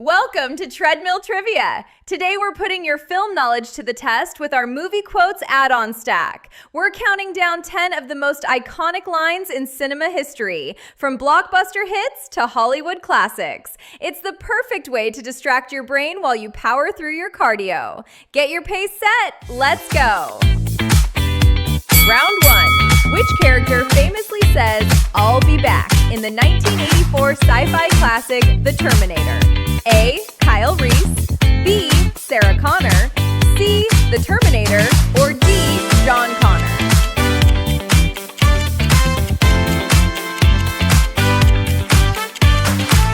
Welcome to Treadmill Trivia. Today we're putting your film knowledge to the test with our movie quotes add-on stack. We're counting down 10 of the most iconic lines in cinema history, from blockbuster hits to Hollywood classics. It's the perfect way to distract your brain while you power through your cardio. Get your pace set. Let's go. Round 1. Which character famously says, "I'll be back" in the 1984 sci-fi classic, The Terminator? A. Kyle Reese, B. Sarah Connor, C. The Terminator, or D. John Connor?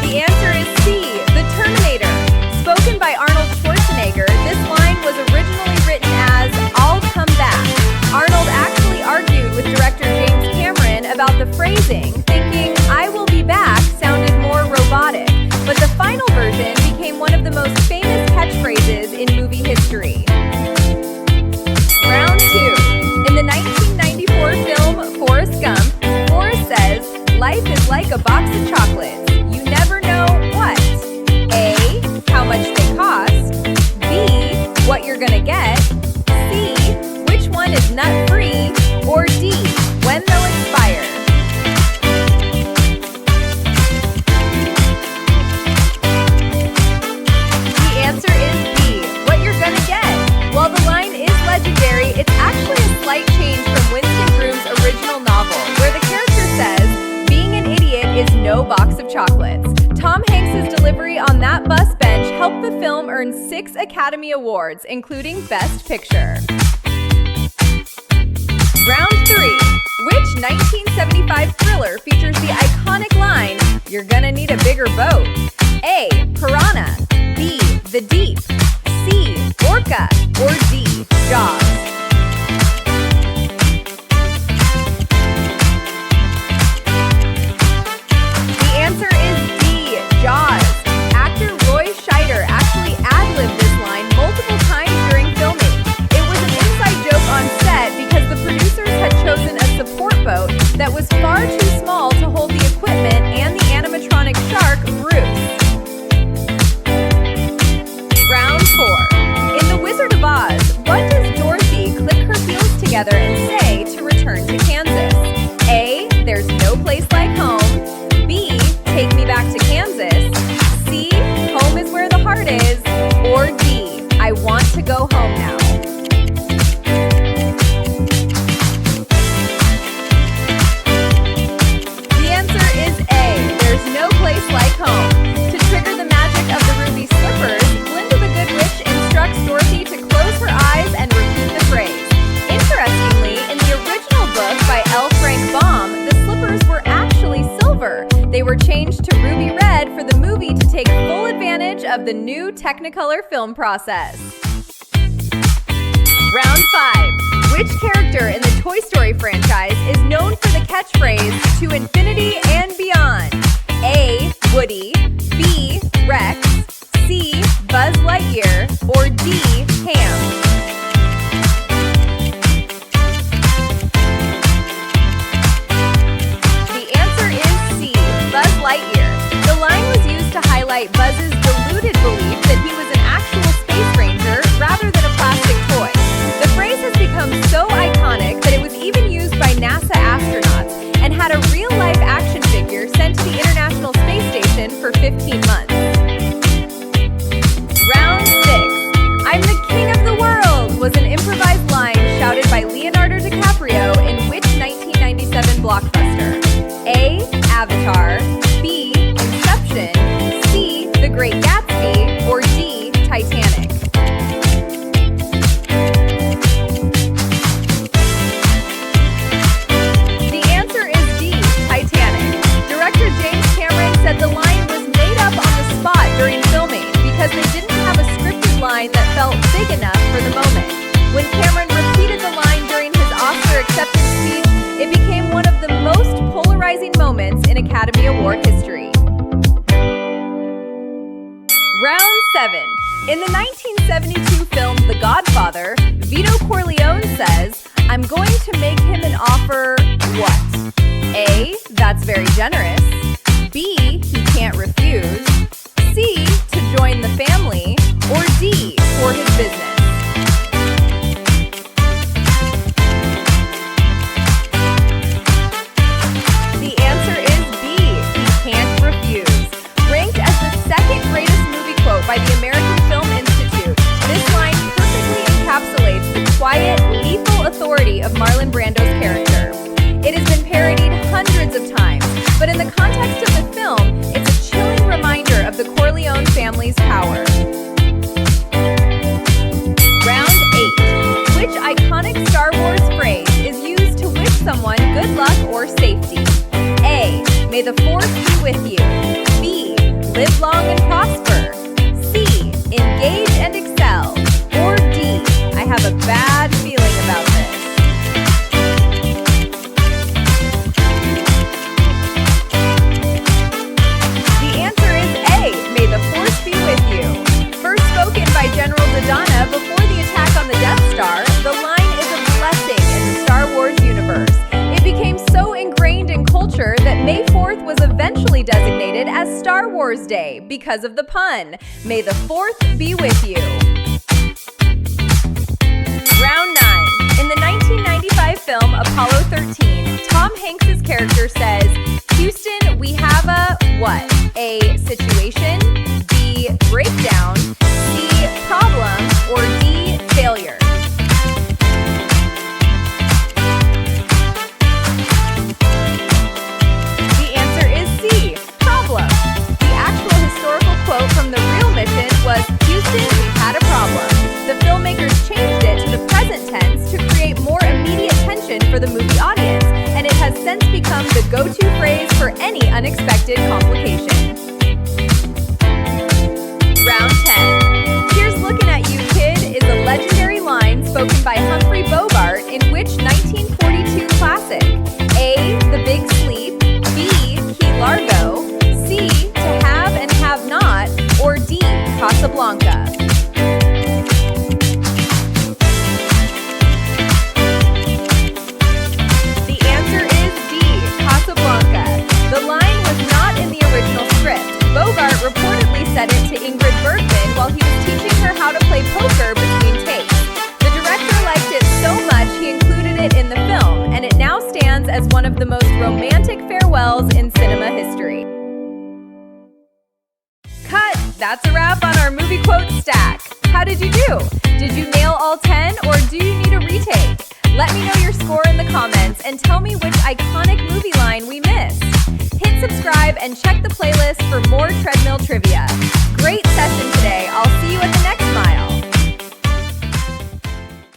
The answer is C. The Terminator. Spoken by Arnold Schwarzenegger, this line was originally written as, "I'll come back." Arnold actually argued with director James Cameron about the phrasing, thinking, "I will be back" sounded more robotic. But the final version became one of the most famous catchphrases in movie history. Round 2. In the 1994 film Forrest Gump, Forrest says, "Life is like a box of chocolates. You never know what." A. How much they cost. B. What you're gonna get. C. Which one is nut-free. Or D. When they'll expire. While the line is legendary, it's actually a slight change from Winston Groom's original novel, where the character says, "Being an idiot is no box of chocolates." Tom Hanks' delivery on that bus bench helped the film earn 6 Academy Awards, including Best Picture. Round 3. Which 1975 thriller features the iconic line, "You're gonna need a bigger boat"? A. Piranha, B. The Deep, C. Orca, or D. Jaws? The answer is D. Jaws. Actor Roy Scheider actually ad-libbed this line multiple times during filming. It was an inside joke on set because the producers had chosen a support boat that was far too small to hold the equipment and the animatronic shark, Bruce. Round 4. In The Wizard of Oz, what does Dorothy click her heels together and say to return to Kansas? A. There's no place like home. B. Take me back to Kansas. C. Home is where the heart is. Or D. I want to go home now. The answer is A. There's no place like home. To trigger the magic of the ruby slippers, Glinda the Good Witch instructs Dorothy to close her eyes and repeat the phrase. Interestingly, in the original book by L. Frank Baum, the slippers were actually silver. They were changed to ruby red for the movie to take full advantage of the new Technicolor film process. Round 5. Which character in the Toy Story franchise is known for the catchphrase, "To infinity and beyond"? A. Woody, B. Rex, C. Buzz Lightyear, or D. Ham? The answer is C. Buzz Lightyear. The line was used to highlight Buzz's deluded belief that he was an actual space ranger rather than a plastic toy. The phrase has become so iconic that it was even used by NASA astronauts and had a real-life action figure sent to the International Space Station for 15 months. Round 6. "I'm the king of the world" was an improvised line shouted by Leonardo DiCaprio in which 1997 blockbuster? A. Avatar, B. Inception, C. The Great Gatsby, or D. Titanic? The answer is D. Titanic. Director James Cameron said the line was made up on the spot during filming because they didn't have a scripted line that felt big enough for the moment. When Cameron repeated the line during his Oscar acceptance speech, it became one of the most polarizing moments in Academy Award history. Round 7. In the 1972 film The Godfather, Vito Corleone says, "I'm going to make him an offer," what? A. That's very generous. B. He can't refuse. C. To join by the American Film Institute. This line perfectly encapsulates the quiet, lethal authority of Marlon Brando's character. It has been parodied hundreds of times, but in the context of the film, it's a chilling reminder of the Corleone family's power. Round 8. Which iconic Star Wars phrase is used to wish someone good luck or safety? A. May the Force be with you. B. Live long and prosper. C. Engage and excel. Or D. I have a bad feeling about this. The answer is A. May the Force be with you. First spoken by General Dodonna before the attack on the Death Star, the line is a blessing in the Star Wars universe. It became so ingrained in culture that May 4th was eventually designated as Star Wars Day because of the pun. May the 4th be with you. Round 9. In the 1995 film Apollo 13, Tom Hanks' character says, Houston, we have a what? A situation, B, breakdown, C, problem, or D, failure. The answer is C, problem. The actual historical quote from the real mission was, Houston, we've had a problem. The filmmakers changed it to the present tense to create more immediate tension for the movie audience, and it has since become the go-to phrase for any unexpected complication. Round 10. Here's Looking at You, Kid is a legendary line spoken by Humphrey Bogart in which 1942 classic? A. The Big Sleep, B. Key Largo, C. To Have and Have Not, or D. Casablanca. The answer is D. Casablanca. The line was not in the original script. Bogart reportedly said it to Ingrid Bergman while he was teaching her how to play poker between takes. The director liked it so much he included it in the film, and it now stands as one of the most romantic farewells in cinema history. Cut! That's a wrap on our movie quote stack. How did you do? Did you nail all 10 or do you need a retake? Let me know your score in the comments and tell me which iconic movie line we missed. Hit subscribe and check the playlist for more Treadmill Trivia. Great session!